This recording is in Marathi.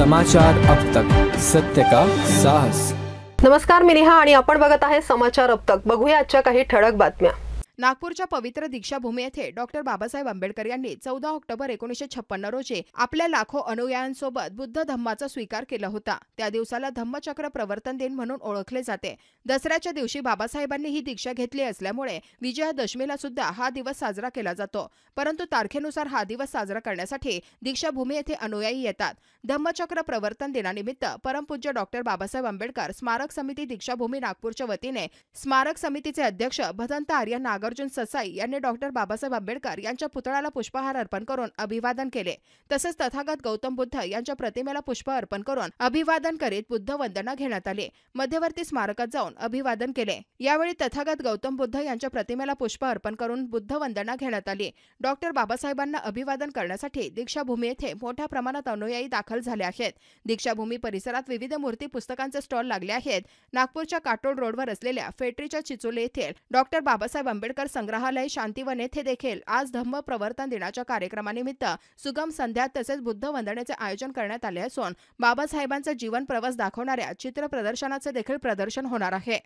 समाचार अब तक, सत्य का साहस। नमस्कार, मी नेहा आणि आपण बघत आहे समाचार अब तक। बघूया आजच्या काही ठळक बातम्या। नागपूरच्या पवित्र दीक्षाभूमी येथे डॉक्टर बाबासाहेब आंबेडकर यांनी 14 ऑक्टोबर 1956 रोजी आपल्या लाखो अनुयायांसोबत बुद्ध धम्माचा स्वीकार केला होता। त्या दिवसाला धम्मचक्र प्रवर्तन दिन म्हणून ओळखले जाते। दसऱ्याच्या दिवशी बाबासाहेबांनी ही दीक्षा घेतली असल्यामुळे विजयादशमीला सुद्धा हा दिवस साजरा केला जातो। परंतु तारखेनुसार हा दिवस साजरा करण्यासाठी दीक्षाभूमी येथे अनुयायी येतात। धम्मचक्र प्रवर्तन दिनानिमित्त परमपूज्य डॉक्टर बाबासाहेब आंबेडकर स्मारक समिती दीक्षाभूमी नागपूरच्या वतीने स्मारक समितीचे अध्यक्ष भदंत आर्य नागार्जुन ससाई यांनी डॉक्टर बाबासाहेब आंबेडकर यांच्या पुतळ्याला पुष्पहार अर्पण करून अभिवादन केले। तसेच तथागत गौतम बुद्ध यांच्या प्रतिमेला पुष्प अर्पण करून अभिवादन करीत बुद्ध वंदना घेण्यात आली। मध्यवर्ती स्मारकात जाऊन अभिवादन केले। यावेळी तथागत गौतम बुद्ध यांच्या प्रतिमेला पुष्प अर्पण करून बुद्ध वंदना घेण्यात आली। डॉक्टर बाबासाहेबांना अभिवादन करण्यासाठी दीक्षाभूमी येथे मोठ्या प्रमाणात अनुयायी दाखल झाले आहेत। दीक्षाभूमी परिसरात विविध मूर्ती पुस्तकांचे स्टॉल लागले आहेत। नागपूरच्या काटोल रोडवर असलेल्या फेटरीच्या चिचोले येथे डॉक्टर बाबासाहेब आंबेडकर संग्रहालय शांतिवन येथे देखील आज धम्म प्रवर्तन दिनाच्या कार्यक्रमानिमित्त सुगम संध्या तसेच बुद्ध वंदनेचे आयोजन करण्यात आले असून बाबासाहेबांचा जीवन प्रवास दाखवणाऱ्या चित्र प्रदर्शनाचे देखील प्रदर्शन होणार आहे।